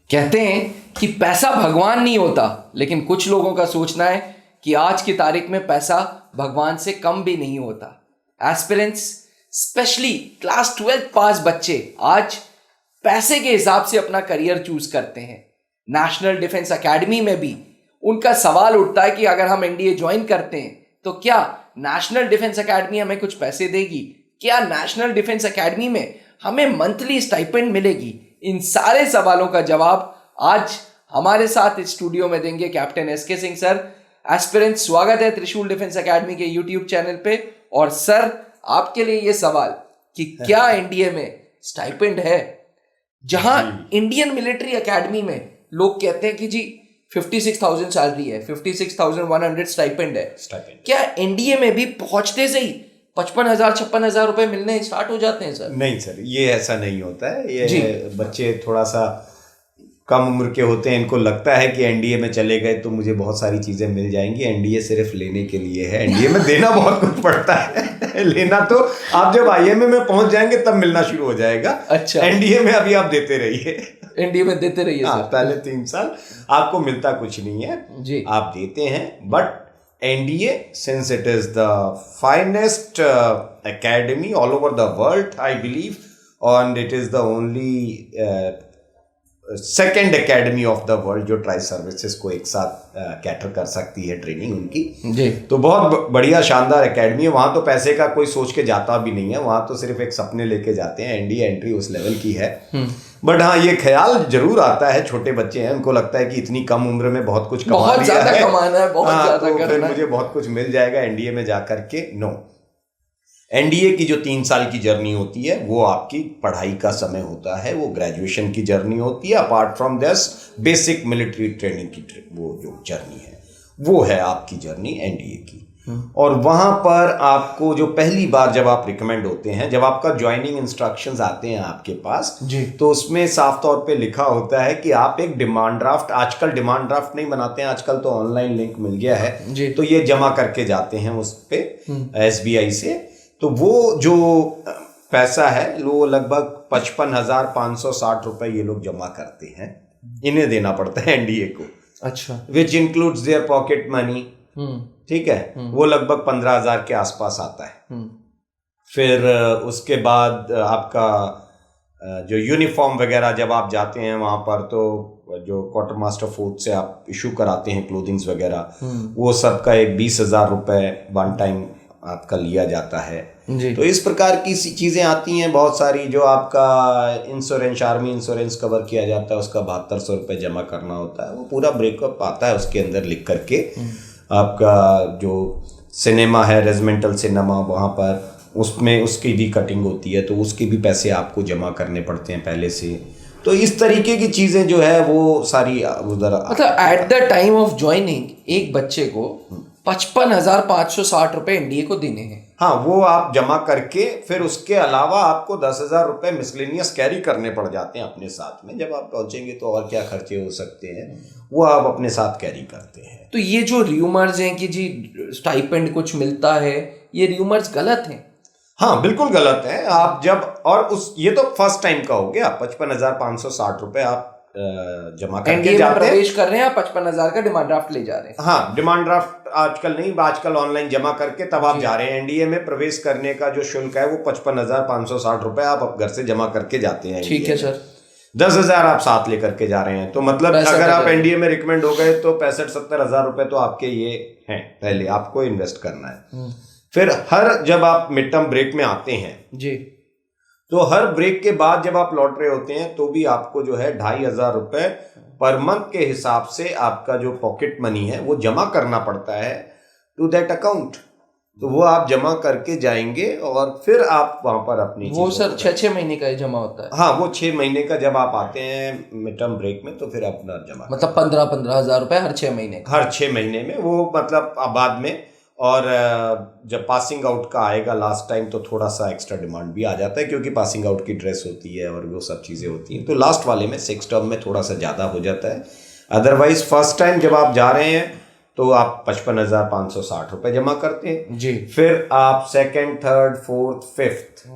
कहते हैं कि पैसा भगवान नहीं होता, लेकिन कुछ लोगों का सोचना है कि आज की तारीख में पैसा भगवान से कम भी नहीं होता। एस्पिरेंट्स, स्पेशली क्लास 12 पास बच्चे आज पैसे के हिसाब से अपना करियर चूज करते हैं। नेशनल डिफेंस एकेडमी में भी उनका सवाल उठता है कि अगर हम एनडीए ज्वाइन करते हैं तो क्या नेशनल डिफेंस एकेडमी हमें कुछ पैसे देगी? क्या नेशनल डिफेंस एकेडमी में हमें मंथली स्टाइपेंड मिलेगी? इन सारे सवालों का जवाब आज हमारे साथ इस स्टूडियो में देंगे captain SK Singh sir. Aspirants, स्वागत है त्रिशूल डिफेंस एकेडमी के यूट्यूब चैनल पे। और सर, आपके लिए ये सवाल कि क्या एनडीए में स्टाइपेंड है? जहां इंडियन मिलिट्री एकेडमी में लोग कहते हैं कि जी 56,000 सैलरी है, 56,100 स्टाइपेंड है, क्या एनडीए में भी पहुंचते से ही 55,000 56,000 रुपए मिलने स्टार्ट हो जाते हैं सर? नहीं सर, ये ऐसा नहीं होता है। ये बच्चे थोड़ा सा कम उम्र के होते हैं, इनको लगता है कि एनडीए में चले गए तो मुझे बहुत सारी चीजें मिल जाएंगी। एनडीए सिर्फ लेने के लिए है, एनडीए में देना बहुत कुछ पड़ता है। लेना तो आप जब आईएमए में पहुंच जाएंगे तब मिलना शुरू हो जाएगा। अच्छा, एनडीए में अभी आप देते रहिए, एनडीए में देते रहिए। हाँ, पहले 3 साल आपको मिलता कुछ नहीं है जी, आप देते हैं। But NDA, since it is the finest academy all over the world, I believe, and it is the only second academy of the world जो ट्राई सर्विसेज को एक साथ कैटर कर सकती है ट्रेनिंग उनकी जी। तो बहुत बढ़िया शानदार एकेडमी है। वहाँ तो पैसे का कोई सोच के जाता भी नहीं है, वहाँ तो सिर्फ एक सपने लेके जाते हैं। एनडीए एंट्री उस लेवल की है। बट हाँ, ये ख्याल जरूर आता है, छोटे बच्चे हैं, उनको लगता है कि इतनी कम उम्र में बहुत कुछ कमा लिया है, कमाना है, बहुत ज्यादा तो करना फिर है, मुझे बहुत कुछ मिल जाएगा एनडीए में जाकर के। नो, एनडीए की जो 3 साल की जर्नी होती है वो आपकी पढ़ाई का समय होता है, वो ग्रेजुएशन की जर्नी होती है। Apart from this basic military training की वो जो जर्नी है वो है आपकी जर्नी एनडीए की। और वहां पर आपको जो पहली बार जब आप रिकमेंड होते हैं, जब आपका ज्वाइनिंग इंस्ट्रक्शंस आते हैं आपके पास जी, तो उसमें साफ तौर पे लिखा होता है कि आप एक डिमांड ड्राफ्ट, आजकल डिमांड ड्राफ्ट नहीं बनाते हैं, आजकल तो ऑनलाइन लिंक मिल गया है जी, तो ये जमा करके जाते हैं उस पे एसबीआई से। तो वो जो पैसा है वो लगभग 55,560 रुपए ये लोग जमा करते हैं, इन्हें देना पड़ता है एनडीए को। अच्छा, which includes their pocket money. ठीक है, वो लगभग 15,000 के आसपास आता है। फिर उसके बाद आपका जो यूनिफॉर्म वगैरह जब आप जाते हैं वहां पर, तो जो क्वार्टर मास्टर फोर्स से आप इशू कराते हैं क्लोथिंग्स वगैरह, वो सबका एक 20,000 रुपए वन टाइम आपका लिया जाता है जी। तो इस प्रकार की चीजें आती हैं बहुत सारी। जो आपका इंश्योरेंस, आर्मी इंश्योरेंस कवर किया जाता है, उसका 7200 रुपये जमा करना होता है। वो पूरा ब्रेकअप आता है उसके अंदर लिख करके। आपका जो सिनेमा है, रेजिमेंटल सिनेमा, वहाँ पर उसमें उसकी भी कटिंग होती है, तो उसके भी पैसे आपको जमा करने पड़ते हैं पहले से। तो इस तरीके की चीजें जो है वो सारी उधर, मतलब at the time of joining एक बच्चे को 55,560 रुपए एनडीए को देने हैं। हाँ, वो आप जमा करके फिर उसके अलावा आपको 10,000 रुपए मिसलेनियस कैरी करने पड़ जाते हैं अपने साथ में। जब आप पहुंचेंगे तो और क्या खर्चे हो सकते हैं, वो आप अपने साथ कैरी करते हैं। तो ये जो र्यूमर्स हैं कि जी स्टाइपेंड कुछ मिलता है, ये र्यूमर्स गलत हैं? हाँ, बिल्कुल गलत है। आप जब, और ये तो फर्स्ट टाइम का हो गया, 55,560 रुपए आप जमा करके जाते हैं, प्रवेश कर रहे हैं, 55,000 का डिमांड ड्राफ्ट ले जा रहे हैं। हाँ, डिमांड ड्राफ्ट आजकल नहीं, आजकल ऑनलाइन जमा करके तब आप जा रहे हैं। एनडीए में प्रवेश करने का जो शुल्क है वो 55,560 रुपए आप घर से जमा करके जाते हैं। ठीक है सर। 10,000 आप साथ लेकर के जा रहे हैं, तो मतलब अगर आप एनडीए में रिकमेंड हो गए तो 65-70,000 रुपए तो आपके ये हैं, पहले आपको इन्वेस्ट करना है। फिर हर जब आप मिड टर्म ब्रेक में आते हैं जी, तो हर ब्रेक के बाद जब आप लौट रहे होते हैं तो भी आपको जो है 2,500 रुपए पर मंथ के हिसाब से आपका जो पॉकेट मनी है वो जमा करना पड़ता है टू दैट अकाउंट। तो वो आप जमा करके जाएंगे और फिर आप वहां पर अपनी, वो सर 6 महीने का जमा होता है? हाँ, वो 6 महीने का जब आप आते हैं मिड टर्म ब्रेक में तो फिर अपना जमा, मतलब 15,000 रुपए हर 6 महीने, हर 6 महीने में वो मतलब बाद में। और जब पासिंग आउट का आएगा लास्ट टाइम तो थोड़ा सा एक्स्ट्रा डिमांड भी आ जाता है, क्योंकि पासिंग आउट की ड्रेस होती है और वो सब चीज़ें होती हैं, तो लास्ट वाले में 6 टर्म में थोड़ा सा ज़्यादा हो जाता है। अदरवाइज फर्स्ट टाइम जब आप जा रहे हैं तो आप 55,560 रुपये जमा करते हैं जी। फिर आप second, third, fourth, fifth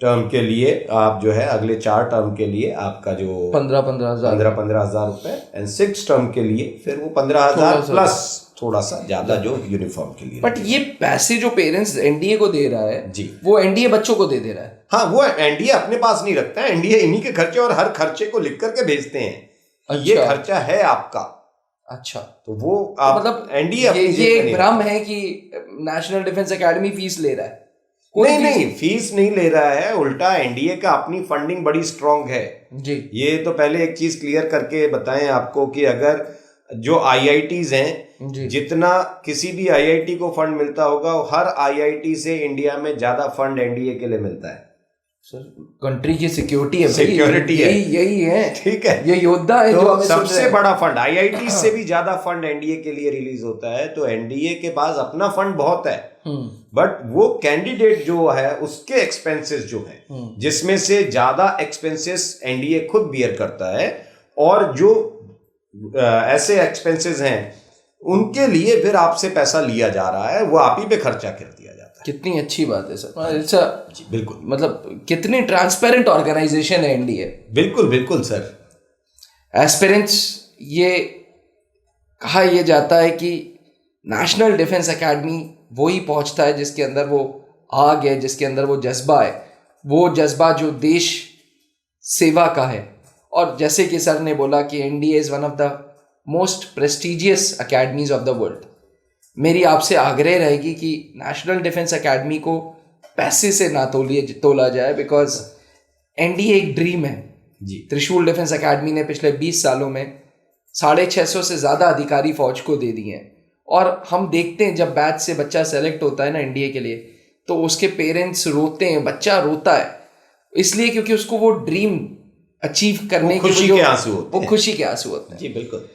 term के लिए आप जो है अगले 4 टर्म के लिए आपका जो 15,000 रुपए, एंड 6 टर्म के लिए फिर वो 15,000 प्लस थोड़ा सा ज्यादा जो यूनिफॉर्म के लिए। बट ये पैसे जो पेरेंट्स एनडीए को दे रहा है जी, वो एनडीए बच्चों को दे दे रहा है। हाँ, वो एनडीए अपने पास नहीं रखता है, एनडीए इन्हीं के खर्चे और हर खर्चे को लिख करके भेजते हैं। अच्छा। ये खर्चा है आपका। अच्छा, तो वो आप मतलब एनडीए ये एक भ्रम है कि नेशनल डिफेंस एकेडमी फीस ले रहा है। नहीं, फीस नहीं ले रहा है, उल्टा एनडीए का अपनी फंडिंग बड़ी स्ट्रांग है जी। ये तो पहले एक चीज क्लियर करके बताएं आपको कि अगर जो आईआईटीज हैं, जितना किसी भी आईआईटी को फंड मिलता होगा, हर आईआईटी से इंडिया में ज्यादा फंड एनडीए के लिए मिलता है। सर, कंट्री की सिक्योरिटी है, सिक्योरिटी है, यही है, ठीक है, ये योद्धा है। तो जो हमें सबसे बड़ा फंड आईआईटी से भी ज्यादा फंड एनडीए के लिए रिलीज होता है। तो एनडीए के पास अपना फंड बहुत है, बट वो कैंडिडेट जो है उसके एक्सपेंसेस जो है, जिसमें से ज्यादा एक्सपेंसेस एनडीए खुद बियर करता है, और जो ऐसे एक्सपेंसेस हैं उनके लिए फिर आपसे पैसा लिया जा रहा है, वो आप ही पे खर्चा कर दिया जाता है। कितनी अच्छी बात है सर। अच्छा, बिल्कुल, मतलब कितनी ट्रांसपेरेंट ऑर्गेनाइजेशन है एनडीए। बिल्कुल बिल्कुल सर। एस्पिरेंट्स, ये कहा यह जाता है कि नेशनल डिफेंस एकेडमी वही पहुंचता है जिसके अंदर वो आग है, जिसके अंदर वो जज्बा है, वो जज्बा जो देश सेवा का है। और जैसे कि सर ने बोला कि NDA is one of the most prestigious academies of the world. मेरी आपसे आग्रह रहेगी कि नेशनल डिफेंस एकेडमी को पैसे से ना तोला जाए, बिकॉज एनडीए एक ड्रीम है जी। त्रिशूल डिफेंस एकेडमी ने पिछले 20 सालों में 650 से ज़्यादा अधिकारी फौज को दे दिए हैं। और हम देखते हैं जब बैच से बच्चा सेलेक्ट होता है ना एनडीए के लिए, तो उसके पेरेंट्स रोते हैं, बच्चा रोता है, इसलिए क्योंकि उसको वो ड्रीम अचीव करने की खुशी के आंसू होते हैं। वो खुशी के आंसू होते हैं। जी बिल्कुल।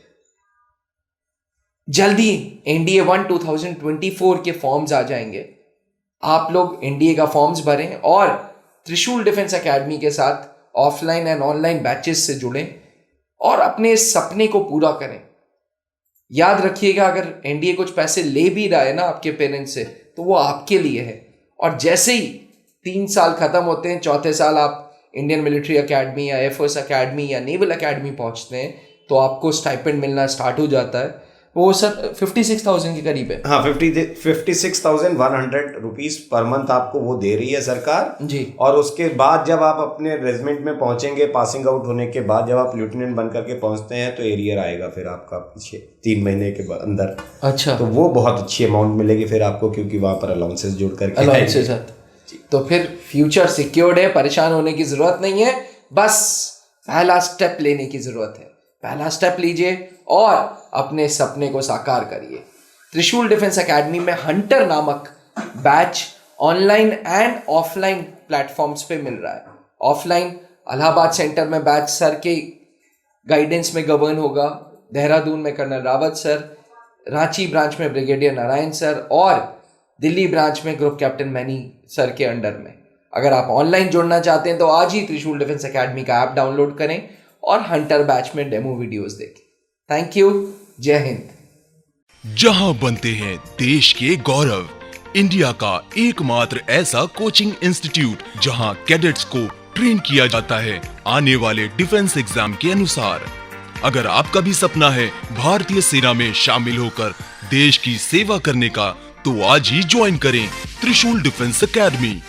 जल्दी एनडीए 1 2024 के फॉर्म्स आ जाएंगे। आप लोग एनडीए का फॉर्म्स भरें और त्रिशूल डिफेंस एकेडमी के साथ ऑफलाइन एंड ऑनलाइन बैचेस से जुड़ें और अपने इस सपने को पूरा करें। याद रखिएगा, अगर एनडीए कुछ पैसे ले भी रहा है ना आपके पेरेंट्स से, तो वो आपके लिए है। और जैसे ही 3 साल खत्म होते हैं, चौथे साल आप इंडियन मिलिट्री एकेडमी या एयरफोर्स एकेडमी या नेवल एकेडमी पहुंचते हैं, तो आपको स्टाइपेंड मिलना स्टार्ट हो जाता है। वो सर 56,000 के करीब है। हाँ, 56,100 रुपीज पर मंथ आपको वो दे रही है सरकार जी। और उसके बाद जब आप अपने रेजिमेंट में पहुंचेंगे, पासिंग आउट होने के बाद जब आप लेफ्टिनेंट बन करके पहुंचते हैं, तो एरियर आएगा फिर आपका पीछे 3 महीने के अंदर। अच्छा, तो वो बहुत अच्छी अमाउंट मिलेगी फिर आपको, क्योंकि वहां पर अलाउंसेस जुड़ करके अलाउंसेस है। तो फिर फ्यूचर सिक्योर्ड है, परेशान होने की जरूरत नहीं है। बस पहला स्टेप लेने की जरूरत है। पहला स्टेप लीजिए और अपने सपने को साकार करिए। त्रिशूल डिफेंस एकेडमी में हंटर नामक batch online and offline platforms पे मिल रहा है। ऑफलाइन इलाहाबाद सेंटर में बैच सर के गाइडेंस में गवर्न होगा, देहरादून में colonel Rawat sir, Ranchi branch में ब्रिगेडियर नारायण सर और दिल्ली ब्रांच में ग्रुप कैप्टन मैनी सर के अंडर में। अगर आप ऑनलाइन जुड़ना चाहते हैं तो आज ही त्रिशूल डिफेंस एकेडमी का ऐप डाउनलोड करें और हंटर बैच में डेमो वीडियोस देखें। Thank you. जय हिंद। जहां बनते हैं देश के गौरव, इंडिया का एकमात्र ऐसा कोचिंग इंस्टीट्यूट जहां कैडेट्स को ट्रेन किया जाता है आने वाले डिफेंस एग्जाम के अनुसार। अगर आपका भी सपना है भारतीय सेना में शामिल होकर देश की सेवा करने का, तो आज ही ज्वाइन करें त्रिशूल डिफेंस एकेडमी।